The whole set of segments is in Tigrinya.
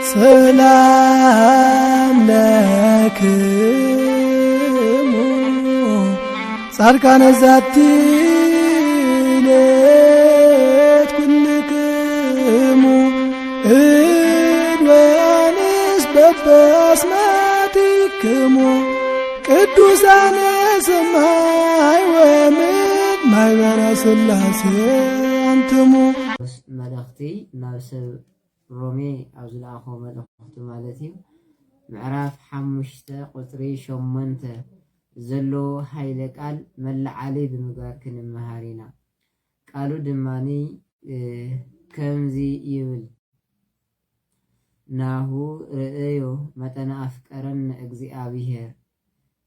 ሰላም ለክሙ ጻድቃነ ዛቲ ሌት ኩልክሙ እድወንስ በበስማቲክሙ ቅዱሳነ ሰማይ ወምድር ማኅበረ ሥላሴ አንትሙ። መልእኽቲ ናብ ሰብ ሮሜ ኣብ ዝለኣኾ መልእኽቱ ማለት እዩ ምዕራፍ 5 ቁፅሪ 8 ዘለዎ ሃይለ ቃል መላዓሊ ብምግባር ክንመሃር ኢና። ቃሉ ድማኒ ከምዚ ይብል ናሁ ርእዮ መጠነ ኣፍቀረን እግዚአብሔር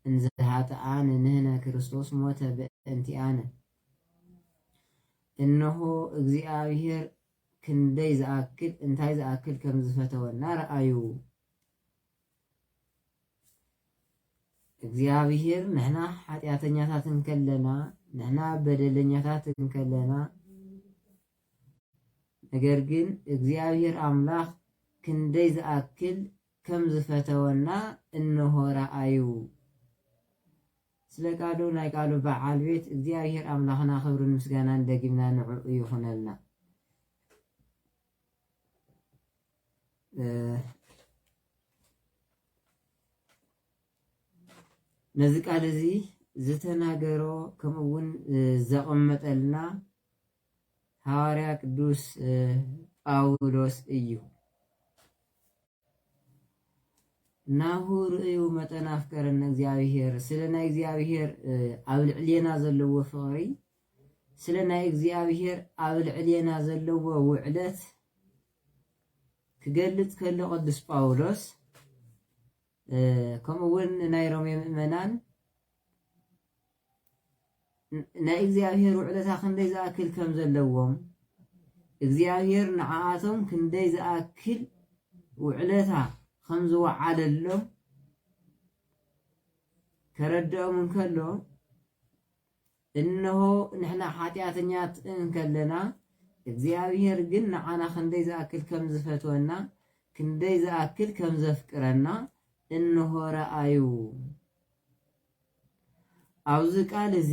እንዘ ኃጥኣን ንሕነ ክርስቶስ ሞተ በእንቲአነ። እነሆ እግዚአብሔር ክንደይ ዝኣክል እንታይ ዝኣክል ከም ዝፈተወና ረአዩ። እግዚአብሔር ንሕና ኃጢአተኛታት እንከለና ንሕና በደለኛታት እንከለና ነገር ግን እግዚአብሔር አምላክ ክንደይ ዝኣክል ከም ዝፈተወና እነሆ ረአዩ። ስለ ቃሉ ናይ ቃሉ በዓል ቤት እግዚአብሔር አምላክና ክብርን ምስጋናን ደጊምና ንዕኡ ይኹነልና። ነዚ ቃል እዚ ዝተናገሮ ከምኡውን ዘቐመጠልና ሐዋርያ ቅዱስ ጳውሎስ እዩ። ናሁ ርእዩ መጠነ ኣፍቀረነ እግዚአብሔር ስለ ናይ እግዚአብሔር ኣብ ልዕልና ዘለዎ ፍቕሪ ስለ ናይ እግዚአብሔር ኣብ ልዕልና ዘለዎ ውዕለት ክገልጽ ከሎ ቅዱስ ጳውሎስ ከምኡውን ናይ ሮሜ ምእመናን ናይ እግዚአብሔር ውዕለታ ክንደይ ዝኣክል ከም ዘለዎም እግዚአብሔር ንዓኣቶም ክንደይ ዝኣክል ውዕለታ ከም ዝወዓለሎም ከረድኦም እንከሎ እነሆ ንሕና ኃጢአተኛት እንከለና እግዚአብሔር ግን ንዓና ክንደይ ዝኣክል ከም ዝፈትወና ክንደይ ዝኣክል ከም ዘፍቅረና እነሆ ረአዩ። ኣብዚ ቃል እዚ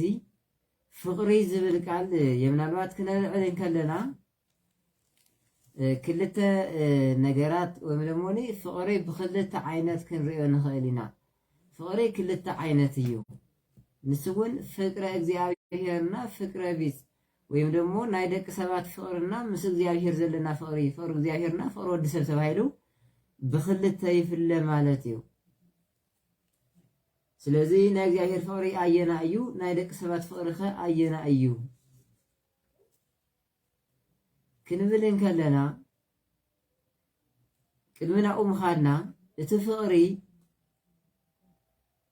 ፍቅሪ ዝብል ቃል ምናልባት ክነልዕል እንከለና ክልተ ነገራት ወይ ደግሞ ፍቅሪ ብክልተ ዓይነት ክንሪኦ ንኽእል ኢና። ፍቅሪ ክልተ ዓይነት እዩ። ንስውን ፍቅረ እግዚአብሔርና ፍቅረ ቢጽ ወይም ደግሞ ናይ ደቂ ሰባት ፍቅርና ምስ እግዚአብሔር ዘለና ፍቅሪ ፍቅሪ እግዚአብሔርና ፍቅሪ ወዲ ሰብ ተባሂሉ ብክልተ ይፍለ ማለት እዩ። ስለዚ ናይ እግዚአብሔር ፍቅሪ ኣየና እዩ፣ ናይ ደቂ ሰባት ፍቅሪ ኸ ኣየና እዩ ክንብል እንከለና ቅድሚ ናብኡ ምኻድና እቲ ፍቅሪ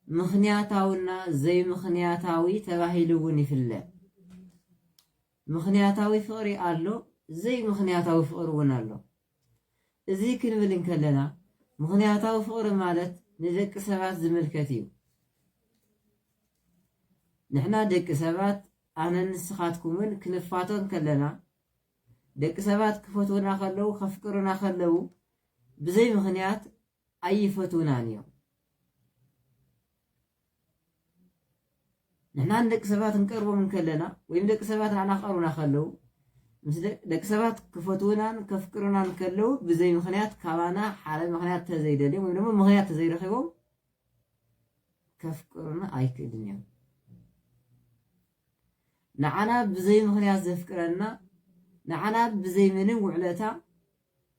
ምኽንያታዊና ዘይምኽንያታዊ ተባሂሉ እውን ይፍለ። ምኽንያታዊ ፍቅሪ ኣሎ፣ ዘይምኽንያታዊ ፍቅሪ እውን ኣሎ። እዚ ክንብል እንከለና ምኽንያታዊ ፍቅሪ ማለት ንደቂ ሰባት ዝምልከት እዩ። ንሕና ደቂ ሰባት ኣነ ንስኻትኩምን ክንፋቶን ከለና ደቂ ሰባት ክፈትውና ከለው ከፍቅሩና ከለው ብዘይ ምኽንያት ኣይፈትውናን እዮም። ንሕና ደቂ ሰባት እንቀርቦም ከለና ወይም ደቂ ሰባት ንዓና ክቐርቡና ከለው ምስ ደቂ ሰባት ክፈትውናን ከፍቅሩናን ከለው ብዘይ ምኽንያት ካባና ሓደ ምኽንያት ተዘይደልዮም ወይ ደግሞ ምኽንያት ተዘይረኺቦም ከፍቅሩና ኣይክእልን እዮም። ንዓና ብዘይ ምኽንያት ዘፍቅረና ንዓና ብዘይ ምንም ውዕለታ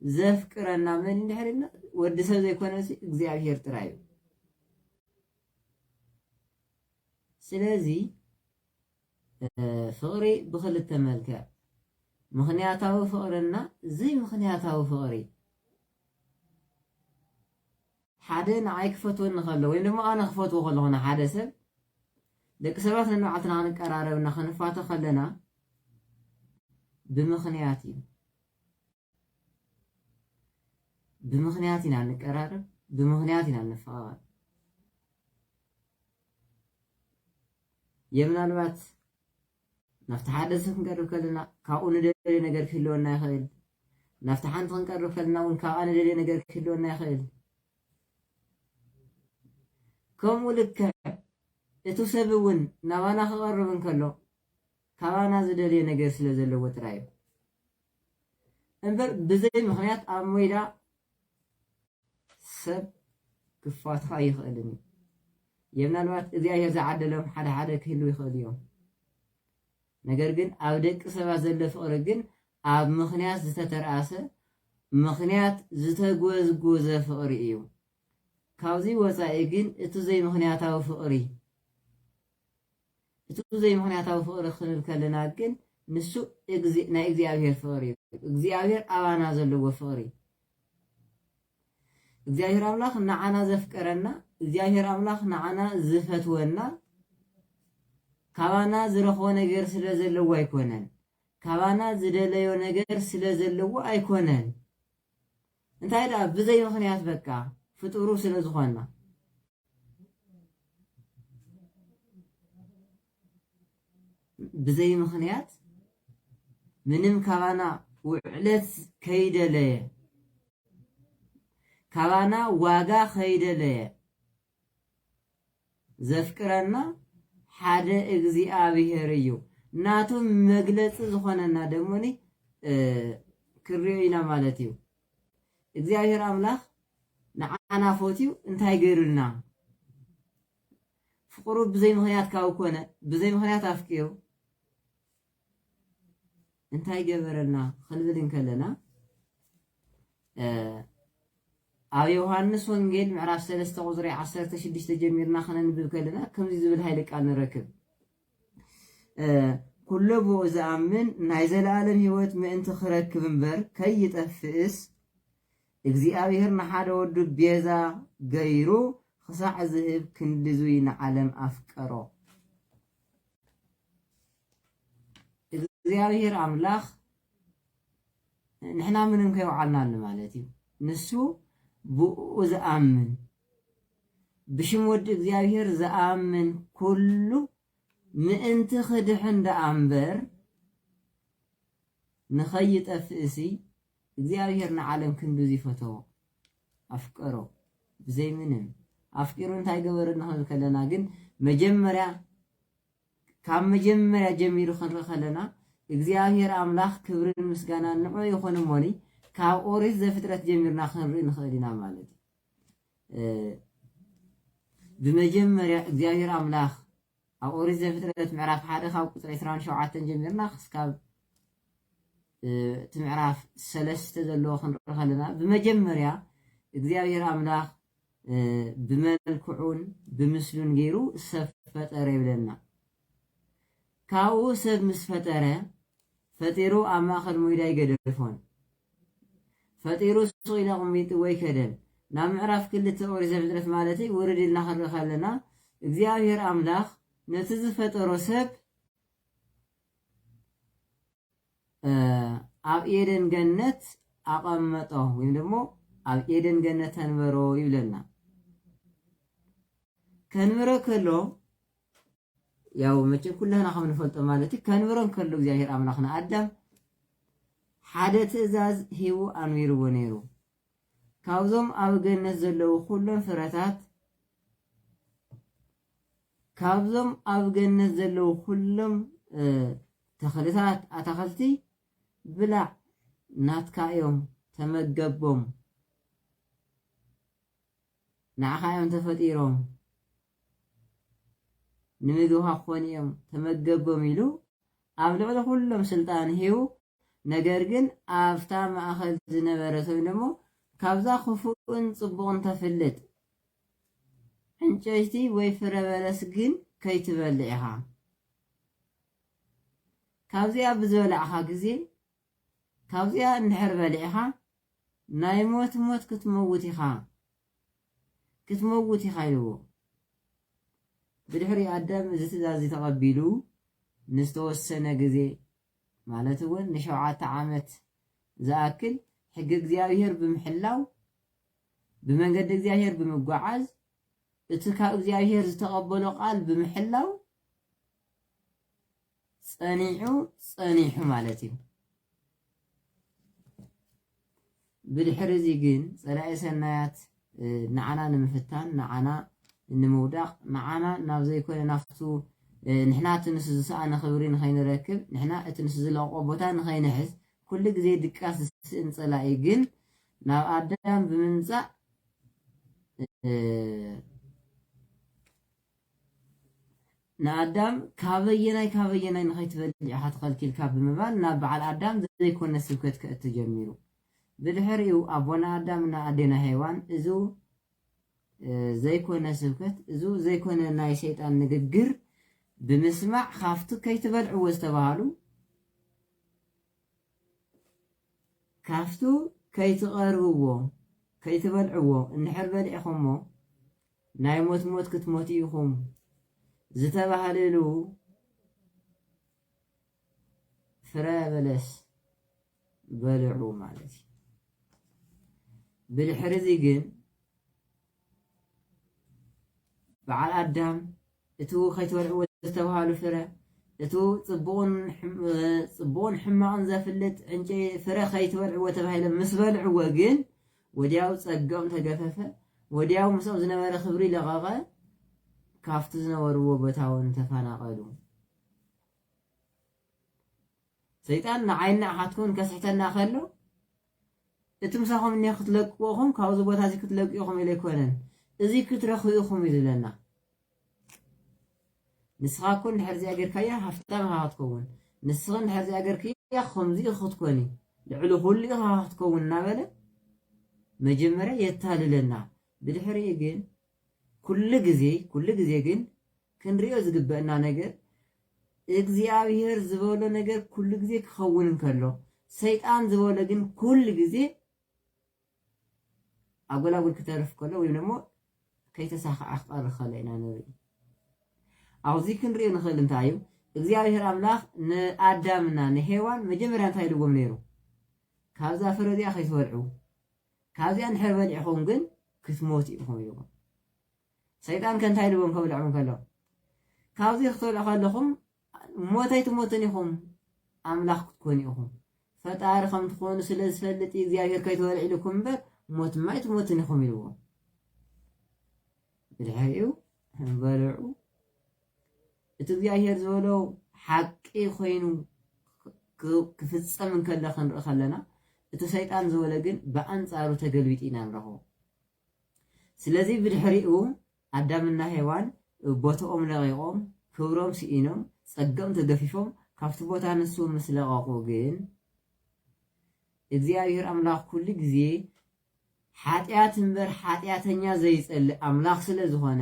ዘፍቅረና መን እንድሕርና ወዲ ሰብ ዘይኮነ እግዚአብሔር ጥራይ እዩ። ስለዚ ፍቅሪ ብክልተ መልክዕ ምኽንያታዊ ፍቅርና ዘይምኽንያታዊ ፍቅሪ ሓደ ንዓይ ክፈትወኒ ከሎ ወይ ድማ ኣነ ክፈትዎ ከለኹ ሓደ ሰብ ደቂ ሰባት ንባዕልና ክንቀራረብና ክንፋቶ ከለና ብምኽንያት እዩ። ብምኽንያት ኢና ንቀራረብ፣ ብምኽንያት ኢና ንፈቃቀር። የምናልባት ናፍቲ ሓደ ሰብ ክንቀርብ ከለና ካብኡ ንደልዮ ነገር ክህልወና ይኽእል፣ نفتح عن تنقرب كلنا ونكأنا دلي نجر كلنا يخيل كم ولك اتسبون نوانا خقرب كله كوانا زدلي نجر سلزل وترايب انبر بزي مخنيات أمويدا سب كفات خاي يخيلني يمنا الوقت إذا يرجع عدلهم حدا كله يخيل يوم نجر جن أودك سبع زل فقر جن أب مخنيات زتترأسه مخنيات زتجوز فقري يوم كاوزي وسائقين اتوزي مخنياتاو فقري اتوزي مخنياتاو فقري خلل كلنا جن نسو نا إجزاء فقري إجزاء أوانا زلوا فقري إجزاء أملاخ نعنا زفكرنا إجزاء أملاخ نعنا زفتونا كوانا زرخو نجر سلزلوا يكونن كوانا زدليو نجر سلزلوا يكونن انت هيدا بزي مخنيات بكا فطورو سلزخونا بزي مخنيات منم كوانا وعلت كيدليه كوانا واغا خيدليه زفكرنا حدا እግዚአብሔር እዩ ናቱ መግለጽ ዝኾነና ደሞኒ ክሪዮይና ማለት እዩ እግዚአብሔር አምላክ ንዓና ፎቲው እንታይ ገይሩልና ፍቅሩ ብዘይ ምክንያት ካው ኮነ ብዘይ ምክንያት አፍቂሩ እንታይ ገበረና ክንብል እንከለና ኣብ ዮሐንስ ወንጌል ምዕራፍ 3 ቁጥሪ 16 ጀሚርና ከነንብብ ከለና ከምዚ ዝብል ኃይለ ቃል ንረክብ ኩሉ ብኡ ዝኣምን ናይ ዘለዓለም ህይወት ምእንቲ ክረክብ እምበር ከይጠፍእስ እግዚአብሔር ንሓደ ወዱ ቤዛ ገይሩ ክሳዕ ዝህብ ክንድዙይ ንዓለም ኣፍቀሮ እግዚአብሔር አምላክ ንሕና ምንም ከይውዓልና ማለት እዩ ንሱ ብኡ ዝኣምን ብሽም ወዲ እግዚአብሔር ዝኣምን ኩሉ ምእንቲ ክድሕን ደኣምበር ንኸይጠፍእሲ እግዚአብሔር ንዓለም ክንድዙ ይፈተዎ ኣፍቀሮ ብዘይ ምንም ኣፍቂሩ እንታይ ገበረና ክንብል ከለና ግን መጀመርያ ካብ መጀመርያ ጀሚሩ ክንርኢ ከለና እግዚአብሔር አምላክ ክብርን ምስጋናን ንዑ ይኹን እሞኒ ካብ ኦሪት ዘፍጥረት ጀሚርና ክንርኢ ንኽእል ኢና ማለት ብመጀመርያ እግዚአብሔር አምላክ ኣብ ኦሪት ዘፍጥረት ምዕራፍ 1 ካብ ቁጥሪ 27 ጀሚርና ክሳብ ምዕራፍ 3 ዘለዎ ክንርኢ ከለና ብመጀመርያ እግዚአብሔር አምላክ ብመልክዑን ብምስሉን ገይሩ ሰብ ፈጠረ ይብለና ካብኡ ሰብ ምስ ፈጠረ ፈጢሩ ኣብ ማእኸል ሞይዳ ይገደፎን ፈጢሩ ስኢላ ቁሚጥ ወይ ከደን ናብ ምዕራፍ 2 ኦሪት ዘፍጥረት ማለት እዩ ወርድ ኢልና ክንርኢ ከለና እግዚአብሔር አምላክ ነቲ ዝፈጠሮ ሰብ ኣብ ኤደን ገነት ኣቐመጦ ወይ ደሞ ኣብ ኤደን ገነት ተንበሮ ይብለና ከንበሮ ከሎ ያው መቼ ኩልና ከም ንፈልጦ ማለት እዩ ከንበሮ ከሎ እግዚአብሔር አምላክና አዳም ሓደ ትእዛዝ ሂቡ ኣንቢርዎ ነይሩ ካብዞም ኣብ ገነት ዘለው ኩሎም ፍረታት ካብዞም ኣብ ገነት ዘለው ኩሎም ተኽልታት ኣታኽልቲ ብላዕ ናትካ እዮም ተመገቦም ንዓኻ እዮም ተፈጢሮም ንምግብኻ ክኾኑ እዮም ተመገቦም ኢሉ ኣብ ልዕሊ ኩሎም ስልጣን ሂቡ ነገር ግን ኣብታ ማእኸል ዝነበረት ወይ ደሞ ካብዛ ክፉእን ጽቡቕን ተፍልጥ ዕንጨይቲ ወይ ፍረ በለስ ግን ከይትበልዕ ኢኻ ካብዚኣ ብዝበልዕኻ ግዜ ካብዚኣ እንድሕር በሊዕኻ ናይ ሞት ክትመውት ኢኻ ኢልዎ ብድሕሪ ኣዳም እዚ ትእዛዝ ተቐቢሉ ንዝተወሰነ ግዜ ማለት እውን ን7 ዓመት ዝኣክል ሕጊ እግዚአብሔር ብምሕላው ብመንገዲ እግዚአብሔር ብምጓዓዝ እቲ ካብ እግዚአብሔር ዝተቐበሎ ቃል ብምሕላው ጸኒሑ ማለት እዩ بالحرزي جن صلاة سنات نعنا نمفتان نعنا نمودق نعنا نافزي كل نفتو نحنا تنسز ساعة خبرين خين ركب نحنا تنسز العقوبتان خين حس كل جزء دكاس سن صلاة جن ناو آدم بمنزع نادم كابينا نخيت بلع حت خلك الكاب مبال نبع الآدم زي كنا سبكت كتجميرو بالحريو أبونا آدم نادينا حيوان إزو زي كنا سبكت إزو زي كنا ناي شيطان نجر بمسمع خافتو كي تبلعو واستبالو كافتو كي تقربوه كي تبلعوه النحر بلعكمو ناي موت كتموتيهم زتبهللو فرا بلس بلعو مالتي بالحرزي جن بعد آدم اتو خيتولعو زتبهلو فرا اتو صبون حمان زفلت انجي فرا خيتولعو تبهل مسبلعو جن ودياو صقم تجففه ودياو مسو زنبره خبري لغاغه كافت زنورو بتاون تفناقلو سيطان نعينا حتكون كسحتنا خلو اتمساهم اني ختلقوهم كاوز بوتا زي كتلقيهم اليكونن ازي كترخيوهم يدلنا نسخاكون حرزي اجر كيا هفتم هاتكون نسخن حرزي اجر كيا خمزي خطكوني لعلو كل هاتكون نابله مجمره يتاللنا بالحري جن كل جزء جن كنريو زغبنا ነገር እግዚአብሔር ዝበሎ ነገር كل ጊዜ ክኸውን እንከሎ ሰይጣን ዝበሎ ግን كل ጊዜ አጎላጎል ከተረፍ ከሎ ወይ ደግሞ ከይተሳኻ አኽጣር ኸለና ነሪ አውዚ ክንሪዮ ንኽእል እንታዩ እግዚአብሔር አምላኽ ንአዳምና ንሔዋን መጀመሪያ እንታይ ኢልዎም ነይሩ ካብዛ ፍረዚያ ከይትበልዑ ካብዚያ ንሕር በሊዕኹም ግን ክትሞቱ ኢኹም ኢልዎም سيطان كان تايلو بهم كبلعون كلهم كاوزي اختول أخلهم موتاي تموتنيهم أملاك تكونيهم فتعرفهم تكونوا سلس فلتي زياغير كيتو لكم بر موت ما تموتنيهم يلوهم بالحقيقة بلعوا اتزياغير زولو حقي خوينو كفتصم من كلا خلنا اتو سيطان زولو بأنصارو تقلبيتينا نرهو سلازي بالحقيقة አዳምና ሔዋን ቦታኦም ለቂቆም ክብሮም ሲኢኖም ጸገም ተገፊፎም ካብቲ ቦታ ንሱ ምስለቀቁ ግን እግዚአብሔር አምላክ ሁሉ ጊዜ ኃጢአት እንበር ኃጢአተኛ ዘይጸልእ አምላክ ስለዝኾነ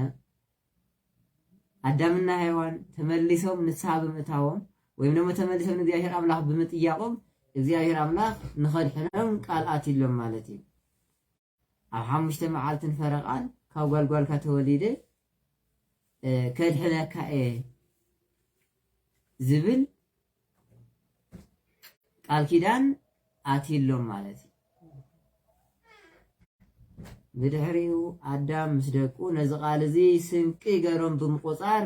አዳምና ሔዋን ተመልሰው ንስሐ በመታወም ወይም ደግሞ ተመልሰው እግዚአብሔር አምላክ በመጥያቆም እግዚአብሔር አምላክ ንኸድሕኖም ቃልአት ኢሎም ማለት እዩ ኣብ ሓሙሽተ መዓልትን ፈረቃን ካብ ጓልጓልካ ተወሊደ ከድሕነካ ዝብል ቃል ኪዳን ኣትሎም ማለት እዩ ብድሕሪኡ ኣዳም ምስ ደቁ ነዚ ቃል እዚ ስንቂ ገይሮም ብምቁፃር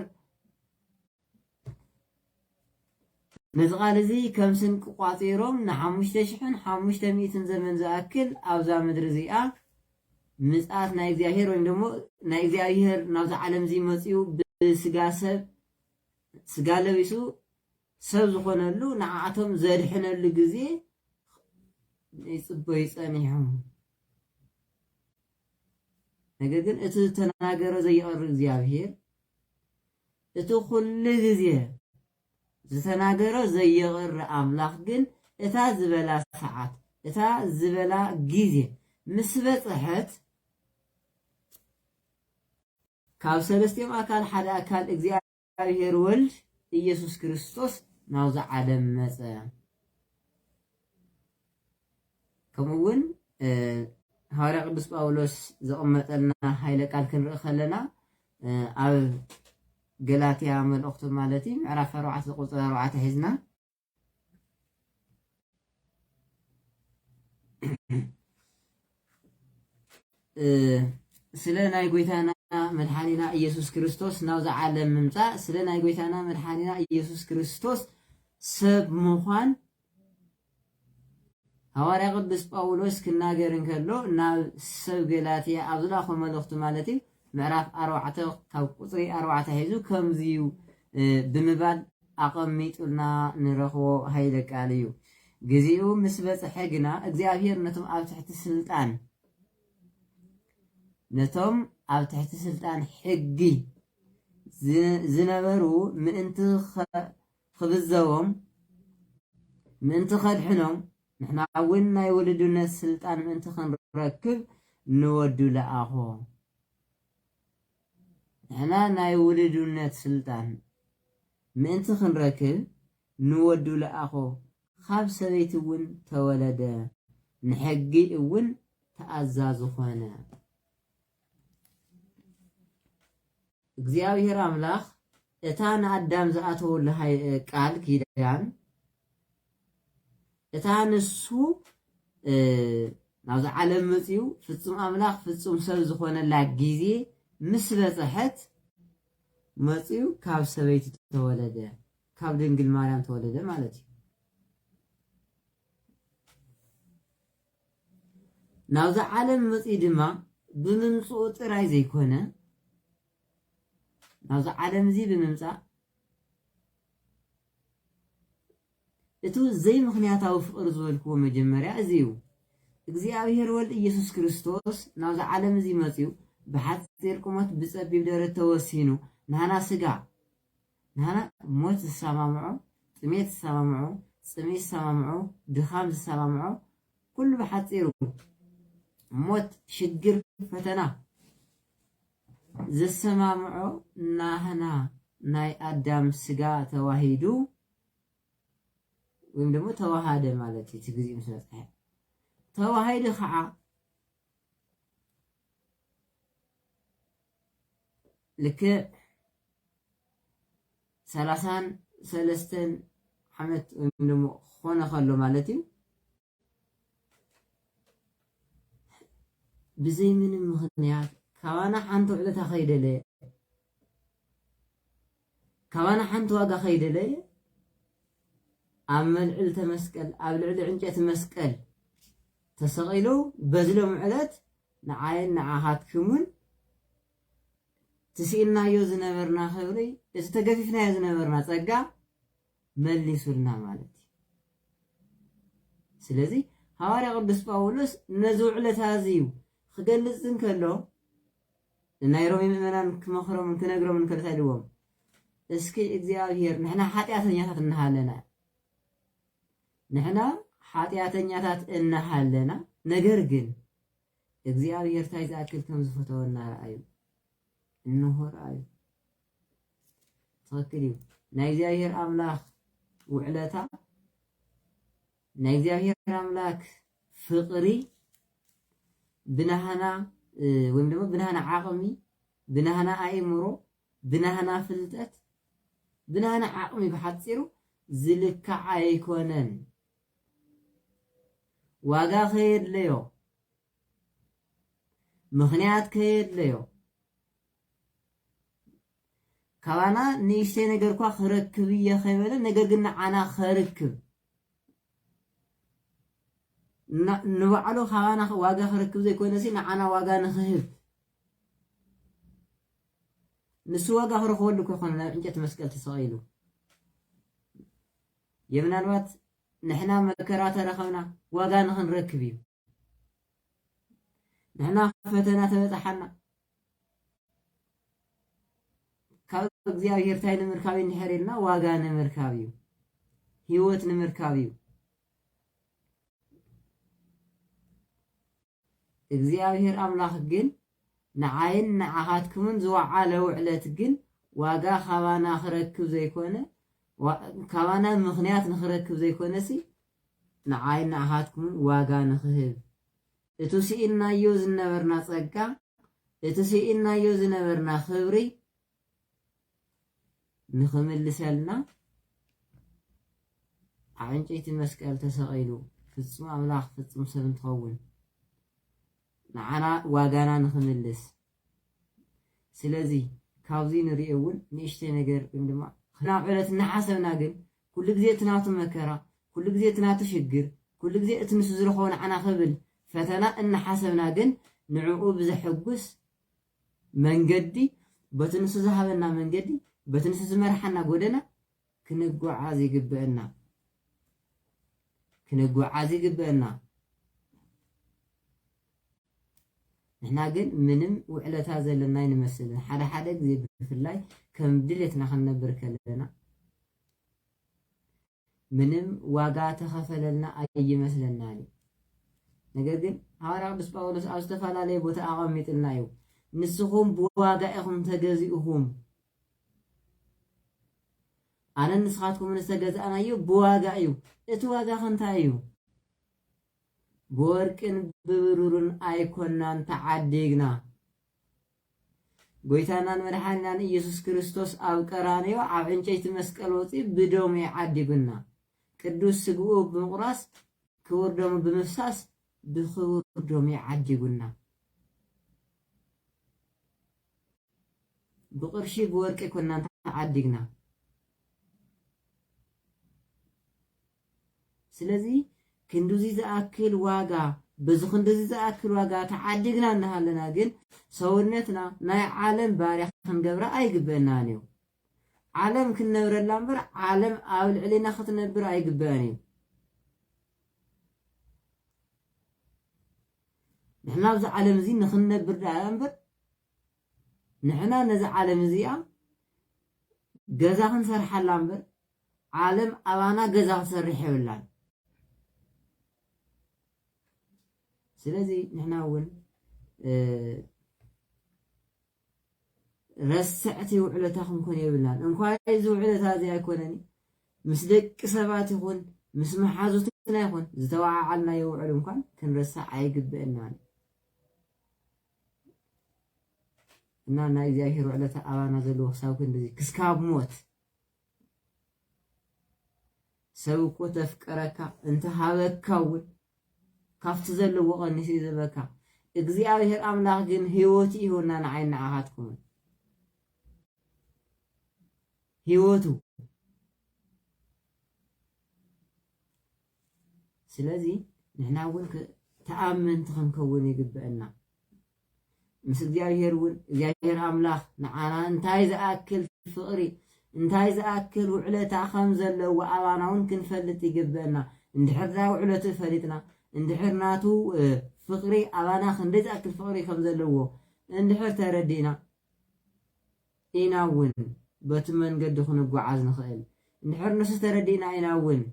ነዚ ቃል እዚ ከም ስንቂ ቋፂሮም ን5500 ዘመን ዝኣክል ኣብዛ ምድሪ እዚኣ ምጽአት ናይ እግዚአብሔር ወይም ደግሞ ናይ እግዚአብሔር ናብዛ ዓለም እዚ መጽኡ ብስጋ ሰብ ስጋ ለቢሱ ሰብ ዝኾነሉ ንዓዓቶም ዘድሕነሉ ግዜ ይጽበይ ጸኒሖም ነገር ግን እቲ ተናገረ ዘይቀር እግዚአብሔር እቲ ኩሉ ግዜ ዝተናገረ ዘይቀር አምላክ ግን እታ ዝበላ ሰዓት እታ ዝበላ ግዜ ምስ በጽሐት ካብ ሰለስቲኦም አካል ሓደ አካል እግዚአብሔር ወልድ ኢየሱስ ክርስቶስ ናብዛ ዓለም መጸ ከምኡውን ሐዋርያ ቅዱስ ጳውሎስ ዘቀመጠልና ኃይለ ቃል ክንርኢ ከለና ኣብ ገላትያ መልእኽቱ ማለት እዩ ምዕራፍ 4 ቁጥር 4 ሒዝና ስለ ናይ ጎይታና መድኃኒና ኢየሱስ ክርስቶስ ናብዛ ዓለም ምምጻእ ስለ ናይ ጎይታና መድኃኒና ኢየሱስ ክርስቶስ ሰብ ምዃን حواري قدس باولوس كناجر كله نال سب جلاتيا أبزلا خو ملخت مالتي معرف أروعته أو قصري أروعته هيزو كم زيو بمباد أقميت قلنا نرخو هيدك عليو جزيو مسبت حقنا እግዚአብሔር ነቶም ኣብ ትሕቲ ስልጣን ነቶም ኣብ ትሕቲ ስልጣን ሕጊ ዝነበሩ ምእንቲ خبزهم ምእንቲ ኸድሕኖም ንሕና እውን ናይ ወልድነት ስልጣን ምእንቲ ክንረክብ ንወዱ ለኣኾ ንሕና ናይ ወልድነት ስልጣን ምእንቲ ክንረክብ ንወዱ ለኣኾ ካብ ሰበይቲ እውን ተወለደ ንሕጊ እውን ተኣዛዝ ኾነ እግዚአብሔር አምላክ እታ ንአዳም ዝኣተወሉ ቃል ኪዳን እታ ንሱ ናብዚ ዓለም መፅኡ ፍጹም አምላክ ፍጹም ሰብ ዝኾነላ ግዜ ምስ በፅሐት መፅኡ ካብ ሰበይቲ ተወለደ ካብ ድንግል ማርያም ተወለደ ማለት እዩ ናብዚ ዓለም መፅኡ ድማ ብምምፅኡ ጥራይ ዘይኮነ ናብዚ ዓለም እዚ ብምምፃእ እቱ ዘይ ምክንያታዊ ፍቅር ዝበልክዎ መጀመርያ እዚ እዩ እግዚአብሔር ወልድ ኢየሱስ ክርስቶስ ናብዚ ዓለም እዚ መፅኡ ብሓፂር ቁመት ብፀቢብ ደረት ተወሲኑ ንሃና ስጋ ንሃና ሞት ዝሰማምዖ ጥሜት ዝሰማምዖ ፅሜት ዝሰማምዖ ድኻም ዝሰማምዖ ኩሉ ብሓፂሩ ሞት ሽግር ፈተና ዝሰማምዖ ናህና ናይ አዳም ስጋ ተዋሂዱ ወይም ደግሞ ተዋሃደ ማለት እዩ ትግዚ መስለጽ ተዋሂዱ ከዓ ልክ 33 ዓመት ወይም ደግሞ ኾነ ኸሎ ማለት እዩ ብዘይ ምንም ምክንያት ካባና ሓንቲ ዕለታ ኸይደለ ካባና ሓንቲ ዋጋ ኸይደለ ኣብ መልዕልተ መስቀል ኣብ ልዕሊ ዕንጨት መስቀል ተሰቂሉ በዝሎም ዕለት ንዓይን ንዓኻትክሙን ትስኢናዮ ዝነበርና ክብሪ እቲ ተገፊፍናዮ ዝነበርና ፀጋ መሊሱልና ማለት እዩ ስለዚ ሐዋርያ ቅዱስ ጳውሎስ ነዚ ዕለት ኣዝዩ ክገልጽ እንከሎ ናይ ሮሜ ምእመናን ክመኽሮም ክነግሮም እንከልታልዎም እስኪ እግዚአብሔር ንሕና ኃጢአተኛታት እናሃለና ንሕና ኃጢአተኛታት እናሃለና ነገር ግን እግዚአብሔር ታይ ዝኣክል ከም ዝፈተወና ረአዩ እንሆ ረአዩ ትክክል እዩ ናይ እግዚአብሔር አምላክ ውዕለታ ናይ እግዚአብሔር አምላክ ፍቅሪ ብናህና ወይም ደግሞ ብናህና ዓቅሚ ብናህና አእምሮ ብናህና ፍልጠት ብናህና ዓቅሚ ብሓፂሩ ዝልክዕ ኣይኮነን ዋጋ ከየድለዮ ምክንያት ከየድለዮ ካባና ንእሽተይ ነገር ኳ ክረክብ እየ ከይበለ ነገር ግን ንዓና ክርክብ ንባዕሉ ካባና ዋጋ ክረክብ ዘይኮነሲ ንዓና ዋጋ ንክህብ ንሱ ዋጋ ክረክበሉ ኮይኮነ ናብ ዕንጨት መስቀል ተሰቂሉ የምናልባት ንሕና መከራ ተረኸብና ዋጋ ንክንረክብ እዩ ንሕና ፈተና ተበፅሓና ካብ እግዚአብሔር ታይ ንምርካብ እንድሕር ኢልና ዋጋ ንምርካብ እዩ ህይወት ንምርካብ እዩ እግዚአብሔር አምላክ ግን ንዓይን ንዓኻትክሙን ዝወዓለ ውዕለት ግን ዋጋ ካባና ክረክብ ዘይኮነ ካባና ምክንያት ንክረክብ ዘይኮነሲ ንዓይን ንዓኻትክሙን ዋጋ ንክህብ እቲ ስኢናዮ ዝነበርና ፀጋ እቲ ስኢናዮ ዝነበርና ክብሪ ንኽምልሰልና ኣብ ዕንጨይቲ መስቀል ተሰቂሉ ፍጹም አምላክ ፍጹም ሰብ እንትኸውን ንዓና ዋጋና ንኽምልስ ስለዚ ካብዚ ንሪኦ እውን ንእሽተይ ነገር ወይም ድማ ናብ ዕለት እናሓሰብና ግን ኩሉ ግዜ ትናቱ መከራ ኩሉ ግዜ ትናቱ ሽግር كل جزء اتنس زرخون عنا خبل فتنا إن حسبنا جن نعقوب بزحجوس من جدي بتنس ذهبنا من جدي بتنس زمرحنا جودنا كنجوا عازي جبنا كنجوا عازي جبنا إحنا جن منم وعلى هذا اللي نمثل حدا زي في الله كم دلتنا خلنا بركلنا منم واقعت خفلنا أي مثلنا لي نقدر هارا بس باولوس أستفعل عليه بتأعميت النايو نسخهم بواقعهم تجزئهم أنا نسخاتكم نستجز أنا يو بواقعيو اتواقع خنتايو بوركن ببرورن أيكوننا تعديقنا قويتانا مرحانا إيسوس كريستوس أو كرانيو أو إنجيت مسكالوتي بدوم يعديقنا كدوس سقوه بمقراس كور دوم بمفساس بخور دوم يعديقنا بقرشي بورك كنا تعديقنا سلازي كندوزي زاكل واقع بزخندوزي زاكل واقع تعديقنا نهالنا جن سورنتنا ناي عالم باريخ خنقبرا أي قبنانيو عالم كنا نبر اللامبر عالم أول علينا خطنا نبر أي قبانيو نحنا بزا عالم زي نخن نبر اللامبر نحنا نزع عالم زيا جزاخن سرح اللامبر عالم أوانا جزاخ سرحي والله سلازي نحنا أول رسعتي وعلتاكم كون يبلان انكو عايزو وعلتا هذه يكونني مسدك سبات يكون مسمح حازوتنا يكون زتوعى عنا يوعل انكوان كنرسع عيقبئنا إننا إذا يهيرو علتا أوانا زلوه ساوكن دزي كسكاب موت سوكو تفكركا انت هاوك كون كافت زلو وغنسي زبكا اقزياو هير أملاق جن هيوتي هونا نعين نعاهاتكم هيوتو سلازي نحنا أول تأمن تخنكون يقبئنا مثل ديار أملاخ نعانا انتاي أكل فقري انتاي أكل وعلتا خمزة لو وعوانا ونكن فلت يقبئنا اندحر ذا وعلتا فلتنا اندحر ناتو فقري أوانا خندز أكل فقري خمزة لو اندحر تردينا إيناون بتمن قد خنقو عاز نخيل اندحر نسو تردينا إيناون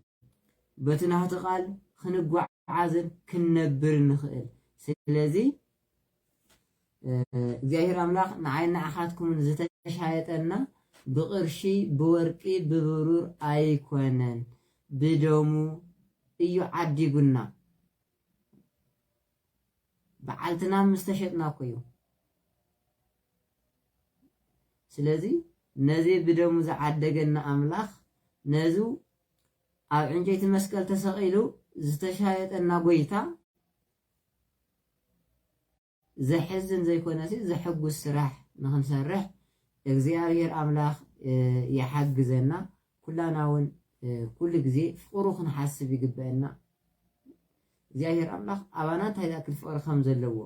بتنها تقال خنقو عازن كنبر نخيل سلازي እግዚአብሔር አምላክ ንዓይና አኻትኩም ዝተሻየጠና ብቅርሺ ብወርቂ ብብሩር አይኮነን ብደሙ እዩ ዓዲጉና በዓልትና ምስተሸጥና ኮዩ ስለዚ ነዚ ብደሙ ዝዓደገና አምላክ ነዙ ኣብ ዕንጨይቲ መስቀል ተሰቂሉ ዝተሻየጠና ጎይታ زحزن زي كوناسي زحقو السراح نخنسرح እግዚአብሔር አምላክ يحجزنا كلنا ون كل جزء فقروخ نحسب يقبلنا እግዚአብሔር አምላክ አባናት ታይዛክል ፍቅር ከምዘለዎ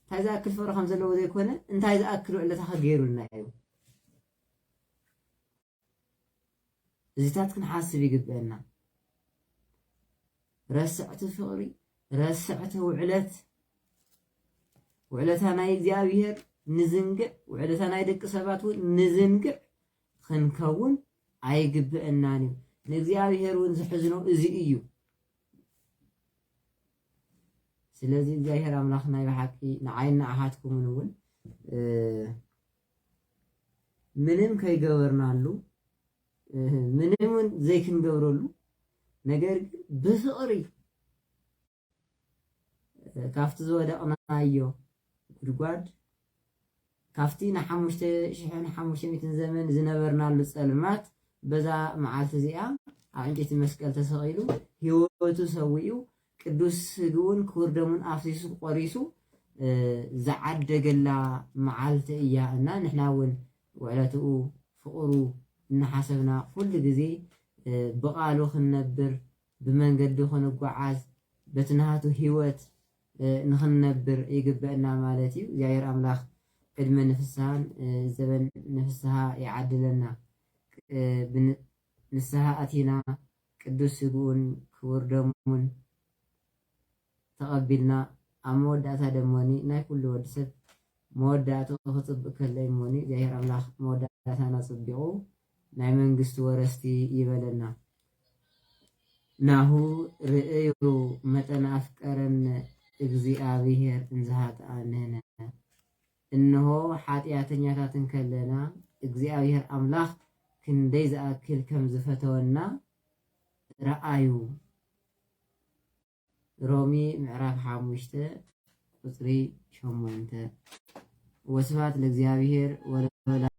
ታይዛክል ፍቅር ከምዘለዎ ዘይኮነ እንታይ ዝኣክሉ ዕለታ ከገይሩልና እዩ እዚታት ክንሓስብ ይግበአና ረስዕቲ ፍቅሪ ረስዕቲ ውዕለት وعلتها ناي እግዚአብሔር نزنقع وعلتها ناي دق سبات نزنقع خنكون አይግብእናኒ ንእግዚአብሔር ውን ዝሕዝኖ እዚ እዩ ስለዚ እግዚአብሔር አምላክና ይባሐቂ ንዓይና አሃትኩም ውን ምንም ከይገበርናሉ ምንም ዘይክንገብረሉ ነገር ግን ብፍቅሪ ካፍቲ ዝወደቅናዮ ጉድጓድ ካፍቲ ን5500 ዘመን ዝነበርናሉ ጸልማት በዛ መዓልቲ እዚኣ ኣብ ዕንጨይቲ መስቀል ተሰቂሉ ህይወቱ ሰዊኡ ቅዱስ ስግኡን ክቡር ደሙን ኣፍሲሱ ቆሪሱ ዝዓደገላ መዓልቲ እያ እና ንሕና ውን ውዕለትኡ ፍቅሩ እናሓሰብና ኩሉ ግዜ ብቃሉ ክንነብር بمنقد خنقعاز بتنهاتو هيوت نخنبر يقبئنا مالتي زير أملاخ قدم نفسها زبن نفسها يعدلنا نسها أتينا قدوس يقول كور دمون تقبلنا أموداتا دموني ناي كل ودسب موداتو خطب كله موني زير أملاخ موداتا نصبيعو ناي منقست ورستي يبلنا ناهو رئيو متن أفكارن እግዚአብሔር እንዛሃት አንነ እነሆ ኃጢአተኛታትን ከለና እግዚአብሔር አምላክ ክንደይ ዘአክል ከም ዝፈተወና ረአዩ ሮሚ ምዕራፍ 5 ቁጥሪ 8 ወስብሐት ለእግዚአብሔር ወለወላዲቱ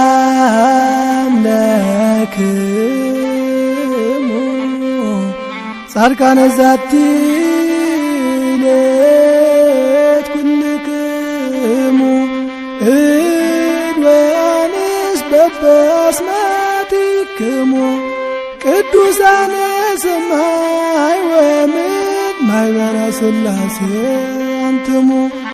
ሰላም ለክሙ ጻድቃነ ዛቲ ሌት ኩልክሙ እድወያንስ በበስማቲክሙ ቅዱሳነ ሰማይ ወምድር ማኅበረ ሥላሴ አንትሙ